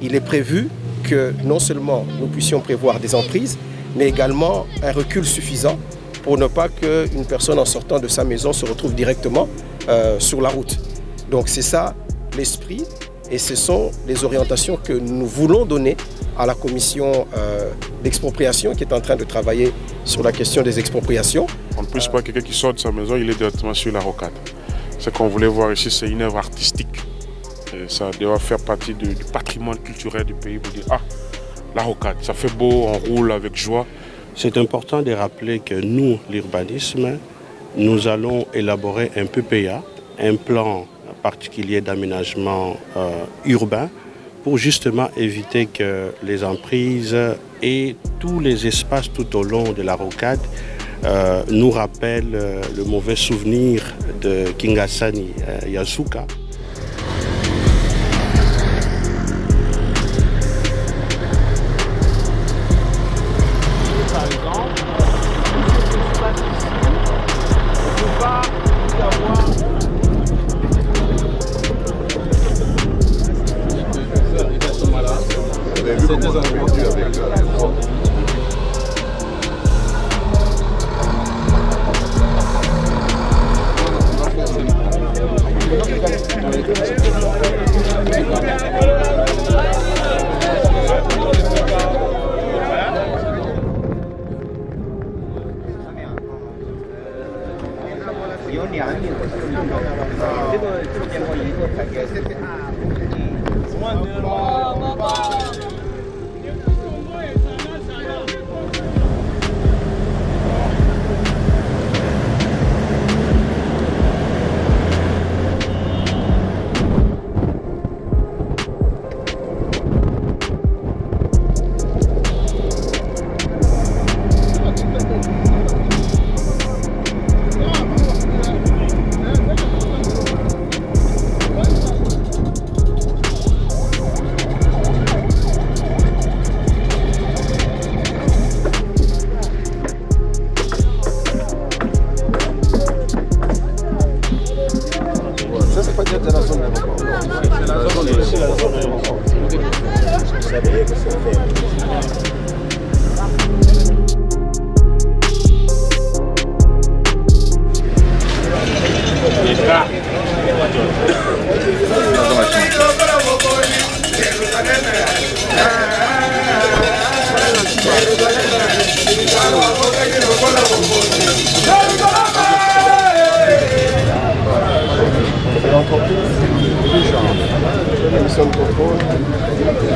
il est prévu que non seulement nous puissions prévoir des emprises, mais également un recul suffisant pour ne pas qu'une personne en sortant de sa maison se retrouve directement sur la route. Donc c'est ça l'esprit et ce sont les orientations que nous voulons donner à la commission d'expropriation qui est en train de travailler sur la question des expropriations. On ne puisse pas quelqu'un qui sort de sa maison, il est directement sur la rocade. Ce qu'on voulait voir ici, c'est une œuvre artistique. Et ça doit faire partie du patrimoine culturel du pays pour dire « Ah, la rocade, ça fait beau, on roule avec joie ». C'est important de rappeler que nous, l'urbanisme, nous allons élaborer un PPA, un plan particulier d'aménagement urbain, pour justement éviter que les emprises et tous les espaces tout au long de la rocade nous rappellent le mauvais souvenir de Kingasani Yasuka.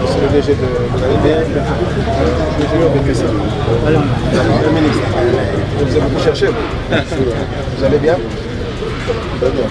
C'est le DG de l'AID, l'ingénieur BPC. Le ministre. Vous avez beaucoup cherché, vous allez bien? Très bien.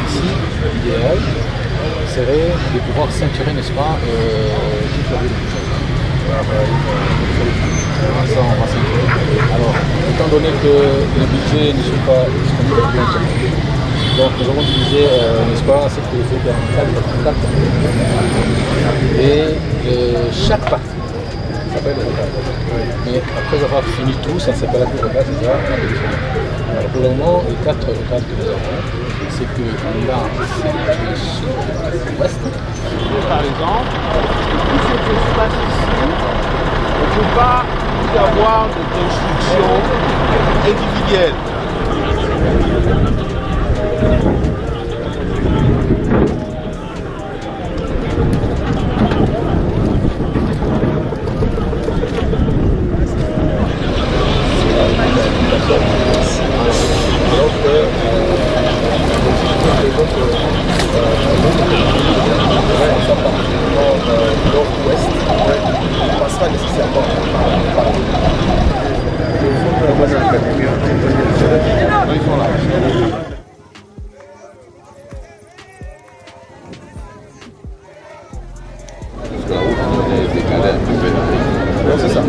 Ici, l'idéal serait de pouvoir ceinturer, n'est-ce pas, toute la ville. Ça, on va ceinturer. Alors, étant donné que les budgets ne sont pas disponibles actuellement, donc nous avons divisé, n'est-ce pas, cette périphérie en 4 et chaque partie s'appelle le rocade. Mais après avoir fini tout, ça ne s'appelle plus rocade, c'est ça. Alors pour le moment, les 4 rocades que nous avons, c'est que là, c'est le sud-ouest. Par exemple, tout cet espace ici, on ne peut pas y avoir de construction individuelle. Nord-ouest, on passera nécessairement par là. Ils sont là. C'est ça.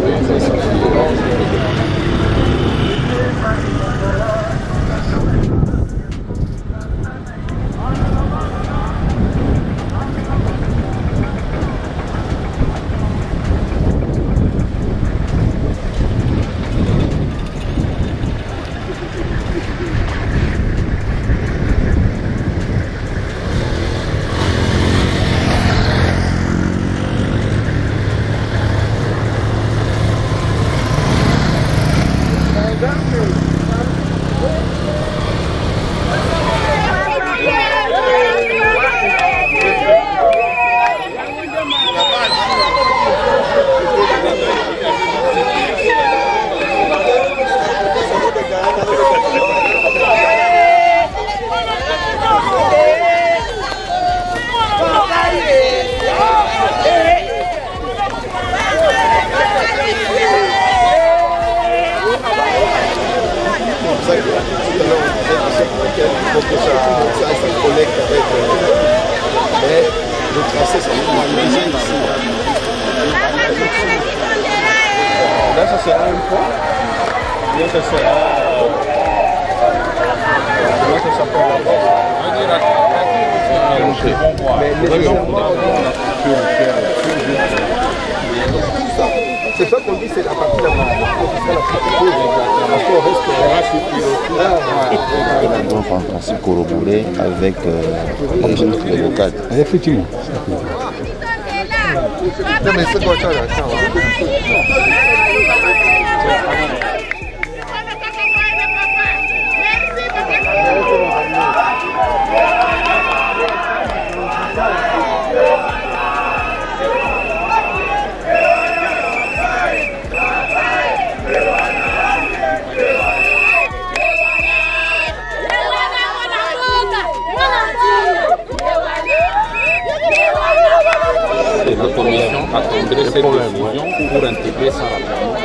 ça collecte avec... mais le tracé, c'est déjà ici. Là, ça sera un pont. Là, ça sera... Comment ça s'appelle là-bas? Mais légèrement, c'est ça qu'on dit, c'est la partie là-bas. On va en principe corroborer avec le local. Effectivement. Non, mais c'est quoi ça là? La commission attendrait cette décision pour intégrer ça rapidement.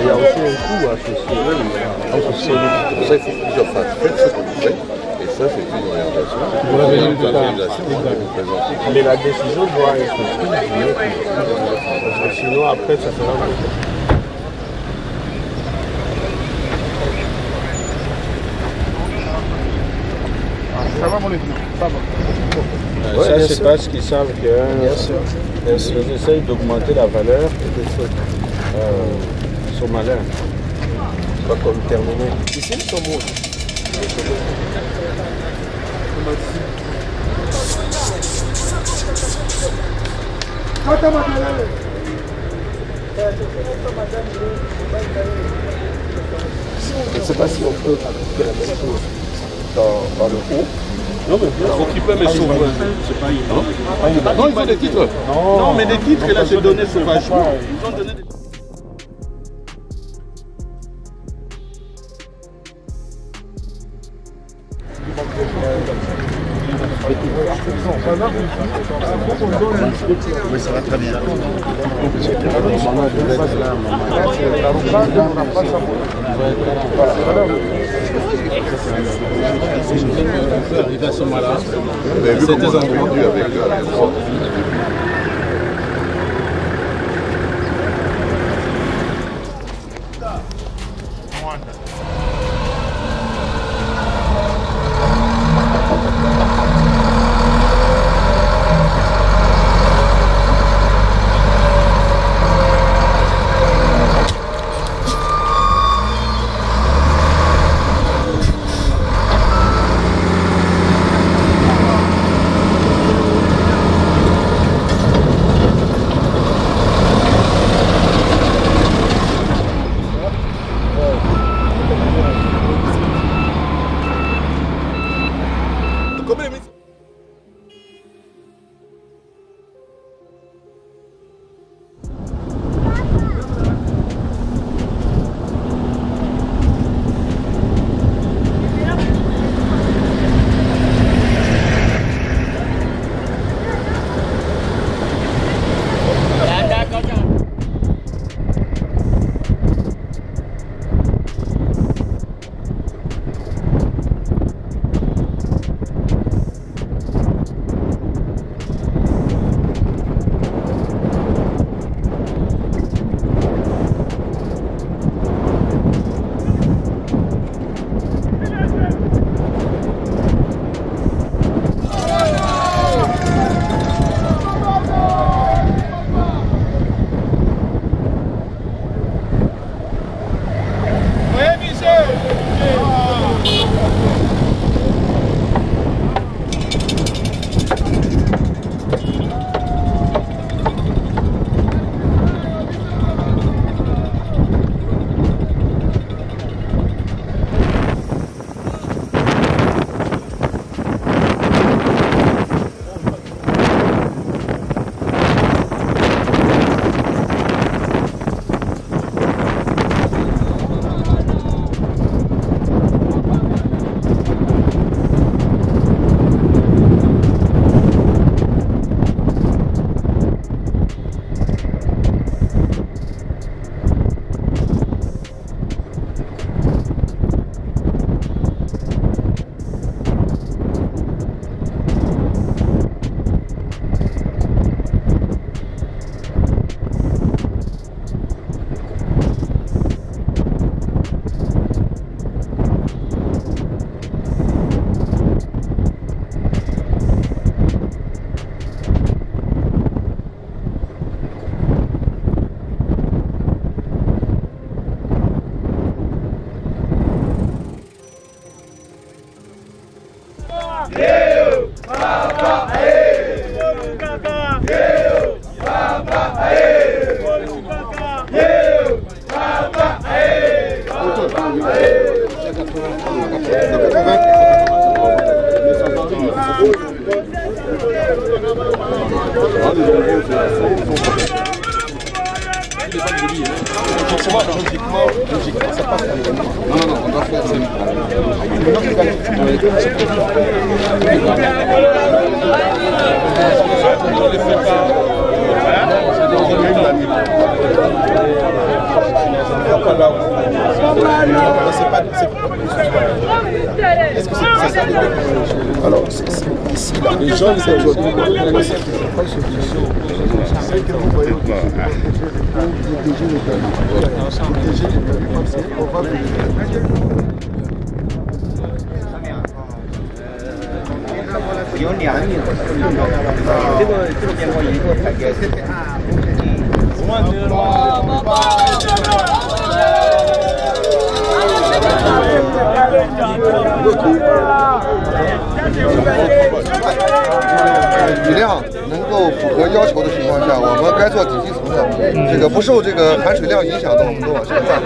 Il y a aussi un coût associé. Pour ça, il faut plusieurs phases. Faites ce que vous faites. Et ça, c'est une orientation. Mais la décision doit être prise. Parce que sinon, après, ça sera mal. Ça va, mon équipe? Ça va. Ouais, ça, c'est parce qu'ils savent qu'ils essayent d'augmenter la valeur et des choses. Ils sont malins. C'est pas comme terminer. Ici, nous sommes où? Je ne sais pas si on peut faire la même chose dans le haut. Non, mais bien sûr, tu peux me sauver. C'est pas évident. Non, ils ont des titres. Non, mais les titres, là, c'est donné sauvagement. Ils ont donné des... Oui, ça va très bien. Arrivé à ce moment-là, C'était entendu avec Est-ce que c'est ça? Alors, ici, les gens, c'est aujourd'hui.体量能够符合要求的情况下，我们该做底基层的，这个不受这个含水量影响的，我们都往上放。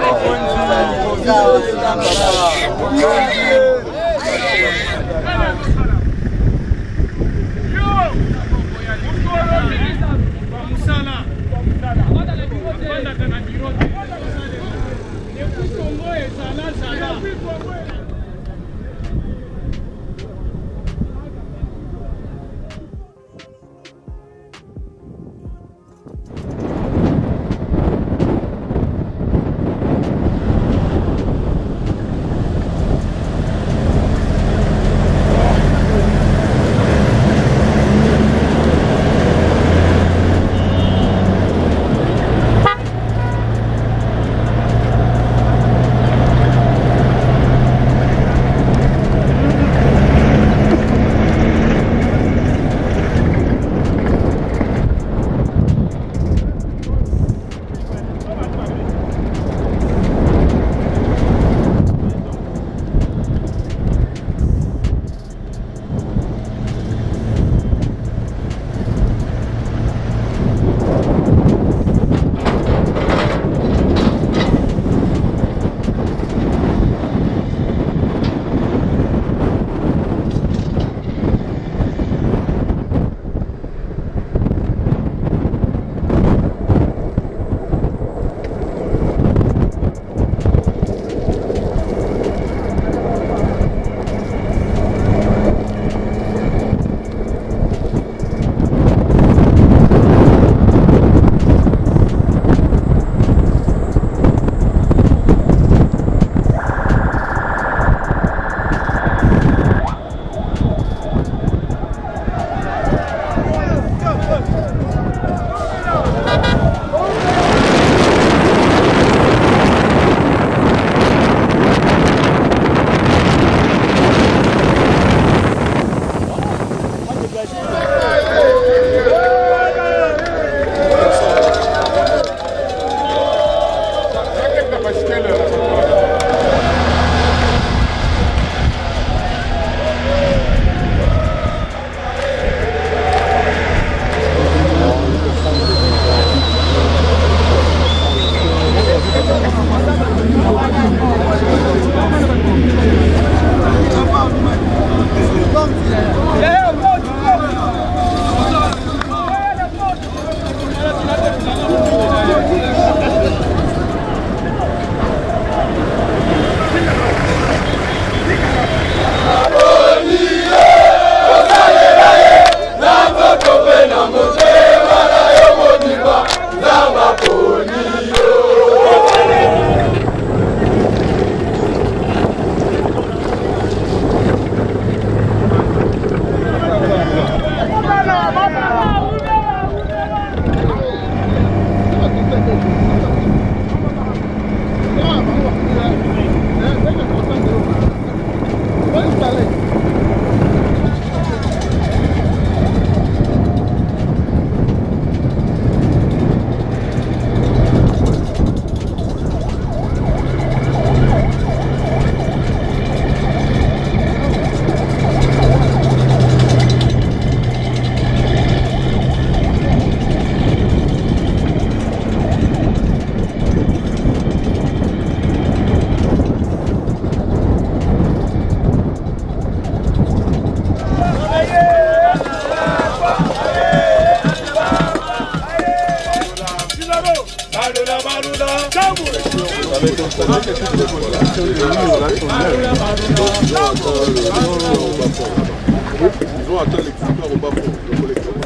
Ils vont attendre les coups au bas pour le collecteur.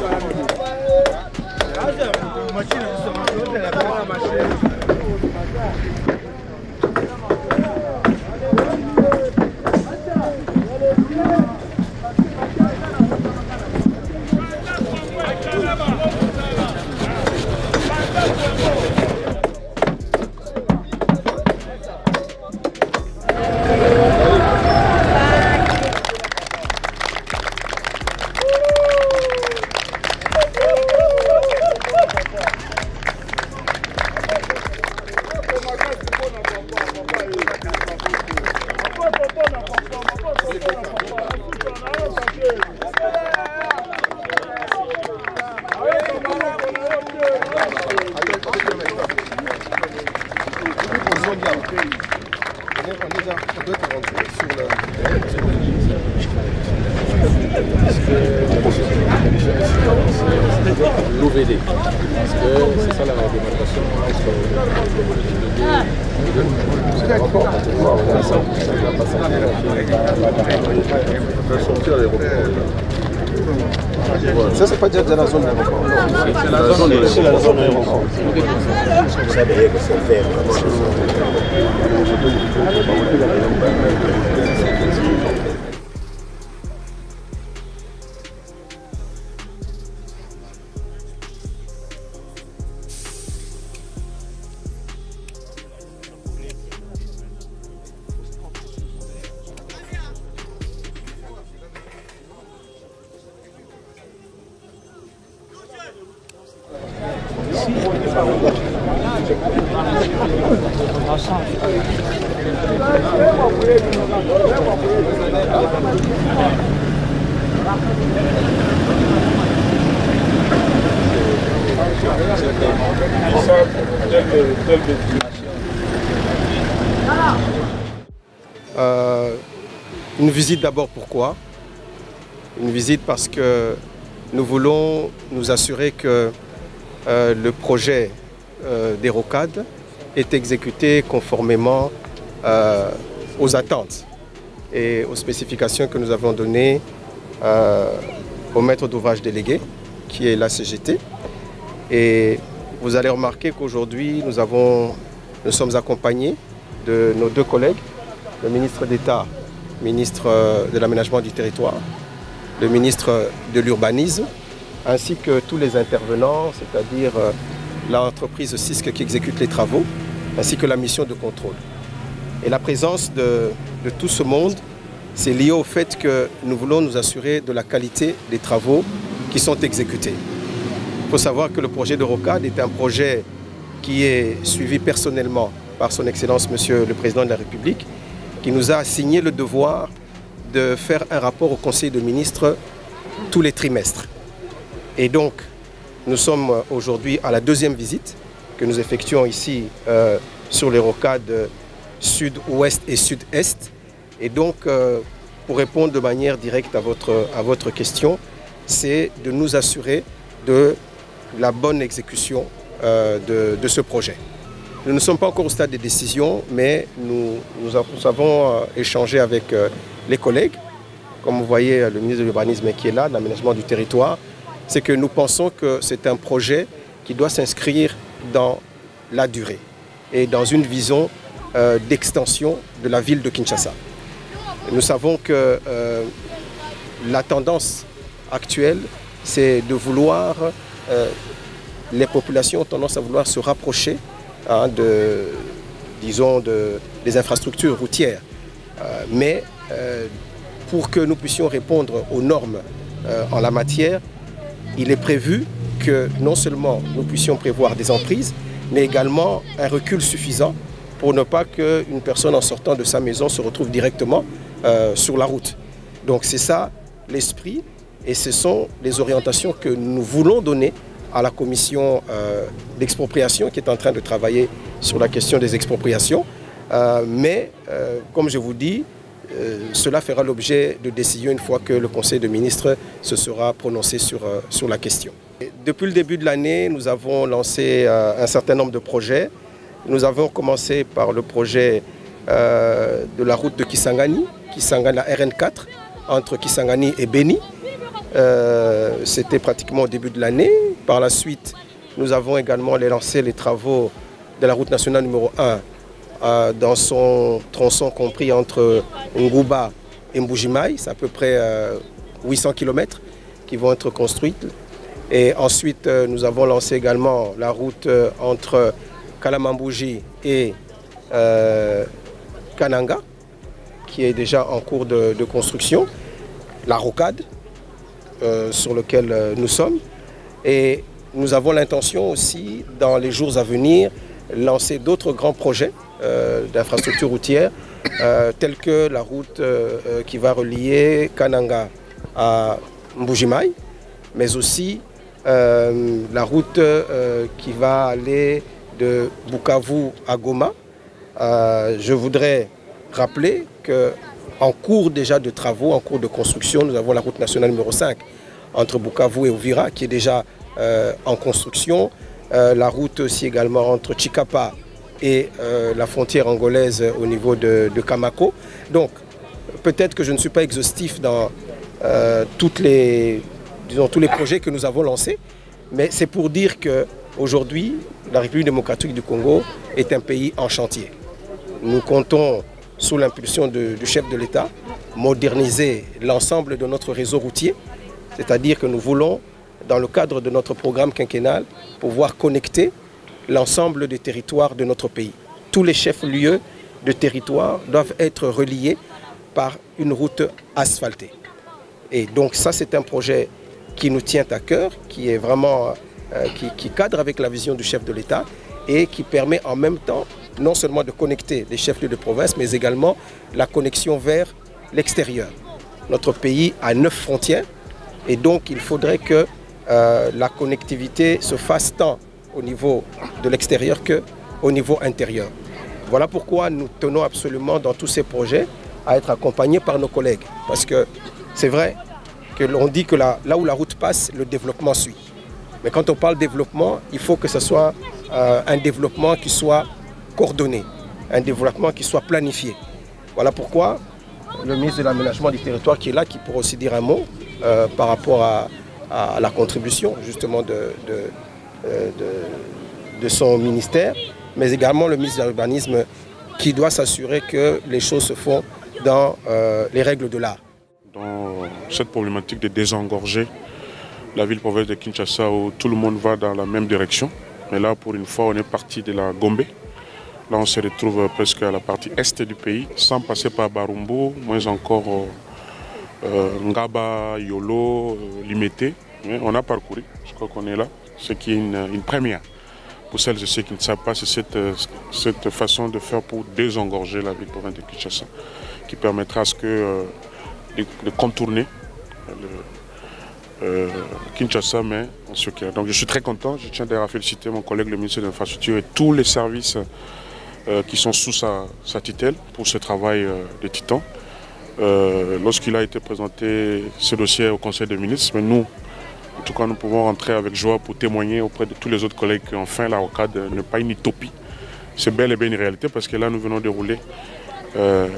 peut être rentré sur le... L'OVD, parce que c'est ça la démarcation entre sortir à l'aéroport. Ça, c'est pas déjà dans la zone d'aéroport. c'est la zone d'aéroport. Vous savez que c'est fait. Une visite d'abord, pourquoi? Une visite parce que nous voulons nous assurer que le projet des rocades est exécuté conformément aux attentes et aux spécifications que nous avons données au maître d'ouvrage délégué, qui est la CGT. Et vous allez remarquer qu'aujourd'hui, nous sommes accompagnés de nos deux collègues, le ministre d'État, ministre de l'Aménagement du Territoire, le ministre de l'Urbanisme, ainsi que tous les intervenants, c'est-à-dire l'entreprise CISC qui exécute les travaux, ainsi que la mission de contrôle. Et la présence de tout ce monde, c'est lié au fait que nous voulons nous assurer de la qualité des travaux qui sont exécutés. Il faut savoir que le projet de rocade est un projet qui est suivi personnellement par son Excellence Monsieur le Président de la République, qui nous a assigné le devoir de faire un rapport au Conseil de ministres tous les trimestres. Et donc, nous sommes aujourd'hui à la deuxième visite que nous effectuons ici sur les rocades sud-ouest et sud-est. Et donc, pour répondre de manière directe à votre question, c'est de nous assurer de la bonne exécution de ce projet. Nous ne sommes pas encore au stade des décisions, mais nous avons échangé avec les collègues. Comme vous voyez, le ministre de l'Urbanisme qui est là, de l'Aménagement du Territoire, c'est que nous pensons que c'est un projet qui doit s'inscrire dans la durée et dans une vision d'extension de la ville de Kinshasa. Nous savons que la tendance actuelle, c'est de vouloir, les populations ont tendance à vouloir se rapprocher des infrastructures routières. Mais pour que nous puissions répondre aux normes en la matière, il est prévu que non seulement nous puissions prévoir des emprises, mais également un recul suffisant pour ne pas qu'une personne en sortant de sa maison se retrouve directement sur la route. Donc c'est ça l'esprit et ce sont les orientations que nous voulons donner à la commission d'expropriation qui est en train de travailler sur la question des expropriations. Mais comme je vous dis, cela fera l'objet de décisions une fois que le Conseil de ministres se sera prononcé sur la question. Depuis le début de l'année, nous avons lancé un certain nombre de projets. Nous avons commencé par le projet de la route de Kisangani, la RN4, entre Kisangani et Beni. C'était pratiquement au début de l'année. Par la suite, nous avons également lancé les travaux de la route nationale numéro 1 dans son tronçon compris entre Ngouba et Mbujimai. C'est à peu près 800 km qui vont être construites. Et ensuite, nous avons lancé également la route entre Kalamambouji et Kananga, qui est déjà en cours de construction. La rocade, sur lequel nous sommes. Et nous avons l'intention aussi, dans les jours à venir, lancer d'autres grands projets d'infrastructures routières, tels que la route qui va relier Kananga à Mbujimai, mais aussi la route qui va aller de Bukavu à Goma. Je voudrais rappeler qu'en cours déjà de travaux, en cours de construction, nous avons la route nationale numéro 5 entre Bukavu et Uvira qui est déjà en construction. La route aussi également entre Chikapa et la frontière angolaise au niveau de Kamako. Donc peut-être que je ne suis pas exhaustif dans tous les projets que nous avons lancés, mais c'est pour dire qu'aujourd'hui, la République démocratique du Congo est un pays en chantier. Nous comptons, sous l'impulsion du chef de l'État, moderniser l'ensemble de notre réseau routier, c'est-à-dire que nous voulons, dans le cadre de notre programme quinquennal, pouvoir connecter l'ensemble des territoires de notre pays. Tous les chefs-lieux de territoire doivent être reliés par une route asphaltée. Et donc ça, c'est un projet qui nous tient à cœur, qui est vraiment, qui cadre avec la vision du chef de l'État et qui permet en même temps non seulement de connecter les chefs-lieux de province, mais également la connexion vers l'extérieur. Notre pays a 9 frontières et donc il faudrait que la connectivité se fasse tant au niveau de l'extérieur qu'au niveau intérieur. Voilà pourquoi nous tenons absolument dans tous ces projets à être accompagnés par nos collègues. Parce que c'est vrai que l'on dit que là où la route passe, le développement suit. Mais quand on parle développement, il faut que ce soit un développement qui soit coordonné, un développement qui soit planifié. Voilà pourquoi le ministre de l'Aménagement du Territoire qui est là, qui pourra aussi dire un mot par rapport à la contribution justement de son ministère, mais également le ministre de l'Urbanisme qui doit s'assurer que les choses se font dans les règles de l'art. Dans cette problématique de désengorger la ville-province de Kinshasa où tout le monde va dans la même direction. Mais là, pour une fois, on est parti de la Gombe. Là, on se retrouve presque à la partie est du pays, sans passer par Barumbo, moins encore Ngaba, Yolo, Limete. Mais on a parcouru, je crois qu'on est là, ce qui est une première. Pour celles et ceux qui ne savent pas, c'est cette façon de faire pour désengorger la ville-province de Kinshasa, qui permettra à ce que de contourner Kinshasa, mais en ce cas. Donc je suis très content, je tiens d'ailleurs à féliciter mon collègue le ministre de l'Infrastructure et tous les services qui sont sous sa tutelle pour ce travail de titan. Lorsqu'il a été présenté ce dossier au Conseil des ministres, mais nous, en tout cas, nous pouvons rentrer avec joie pour témoigner auprès de tous les autres collègues qu'enfin la rocade n'est pas une utopie. C'est bel et bien une réalité parce que là, nous venons de rouler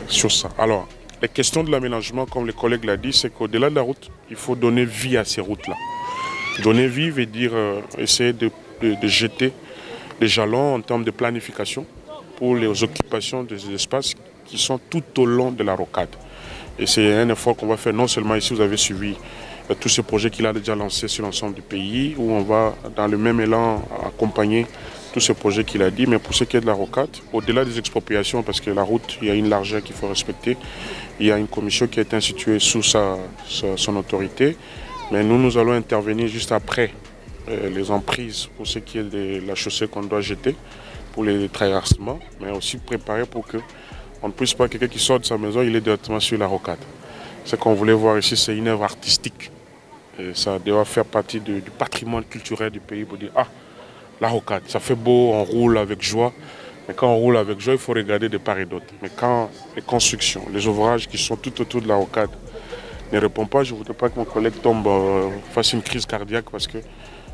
sur ça. Alors, la question de l'aménagement, comme les collègues l'ont dit, c'est qu'au-delà de la route, il faut donner vie à ces routes-là. Donner vie veut dire essayer de jeter des jalons en termes de planification pour les occupations des espaces qui sont tout au long de la rocade. Et c'est un effort qu'on va faire non seulement ici, vous avez suivi tous ces projets qu'il a déjà lancés sur l'ensemble du pays, où on va dans le même élan accompagner tous ces projets qu'il a dit, mais pour ce qui est de la rocade, au-delà des expropriations, parce que la route, il y a une largeur qu'il faut respecter, il y a une commission qui a été instituée sous son autorité, mais nous allons intervenir juste après les emprises pour ce qui est de la chaussée qu'on doit jeter, pour les traversements, mais aussi préparer pour qu'on ne puisse pas, quelqu'un qui sort de sa maison, il est directement sur la rocade. Ce qu'on voulait voir ici, c'est une œuvre artistique. Et ça doit faire partie du patrimoine culturel du pays pour dire, ah, la rocade, ça fait beau, on roule avec joie. Mais quand on roule avec joie, il faut regarder de part et d'autre. Mais quand les constructions, les ouvrages qui sont tout autour de la rocade ne répondent pas, je ne voudrais pas que mon collègue tombe, fasse une crise cardiaque parce qu'il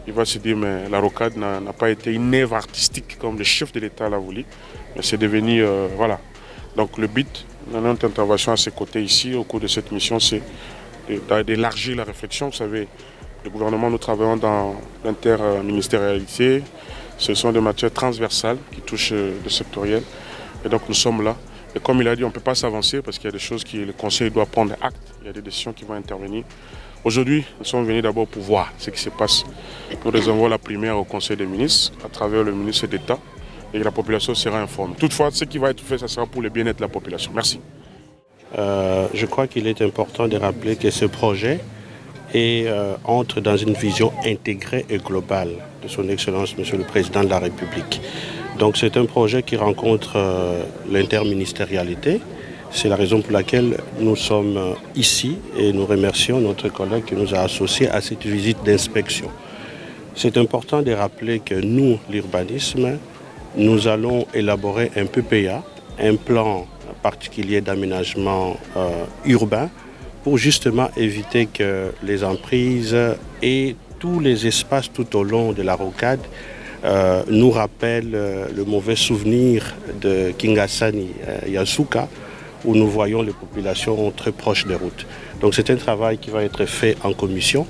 va se dire, mais la rocade n'a pas été une œuvre artistique comme le chef de l'État l'a voulu. Mais c'est devenu, voilà. Donc le but de notre intervention à ses côtés ici, au cours de cette mission, c'est d'élargir la réflexion. Vous savez, le gouvernement, nous travaillons dans l'interministérialité. Ce sont des matières transversales qui touchent le sectoriel. Et donc nous sommes là. Et comme il a dit, on ne peut pas s'avancer parce qu'il y a des choses que le Conseil doit prendre acte. Il y a des décisions qui vont intervenir. Aujourd'hui, nous sommes venus d'abord pour voir ce qui se passe. Nous réservons la primaire au Conseil des ministres à travers le ministre d'État. Et la population sera informée. Toutefois, ce qui va être fait, ça sera pour le bien-être de la population. Merci. Je crois qu'il est important de rappeler que ce projet entre dans une vision intégrée et globale de son Excellence, Monsieur le Président de la République. Donc c'est un projet qui rencontre l'interministérialité. C'est la raison pour laquelle nous sommes ici et nous remercions notre collègue qui nous a associés à cette visite d'inspection. C'est important de rappeler que nous, l'urbanisme, nous allons élaborer un PPA, un plan particulier d'aménagement urbain pour justement éviter que les emprises et tous les espaces tout au long de la rocade nous rappellent le mauvais souvenir de Kingasani, Yasuka, où nous voyons les populations très proches des routes. Donc c'est un travail qui va être fait en commission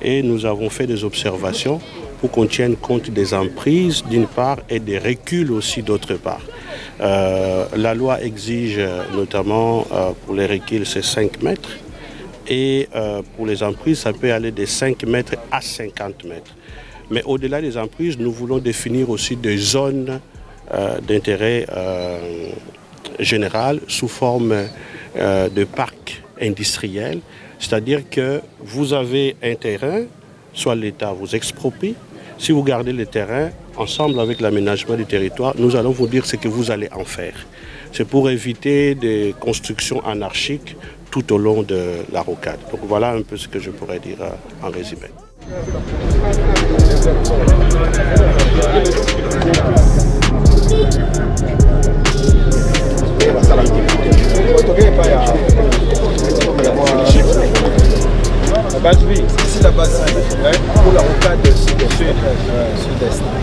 et nous avons fait des observations pour qu'on tienne compte des emprises d'une part et des reculs aussi d'autre part. La loi exige notamment pour les reculs c'est 5 mètres et pour les emprises ça peut aller de 5 mètres à 50 mètres. Mais au-delà des emprises, nous voulons définir aussi des zones d'intérêt général sous forme de parcs industriels, c'est-à-dire que vous avez un terrain, soit l'État vous exproprie, si vous gardez le terrain, ensemble avec l'aménagement du territoire, nous allons vous dire ce que vous allez en faire. C'est pour éviter des constructions anarchiques tout au long de la rocade. Donc voilà un peu ce que je pourrais dire en résumé. La base vie. Ici la base vie, pour la rocade sud-est.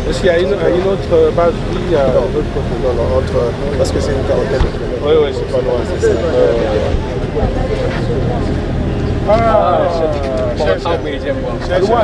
Est-ce qu'il y a une autre base vie parce que c'est une quarantaine de kilomètres. Oui, oui, c'est pas loin. C'est loin.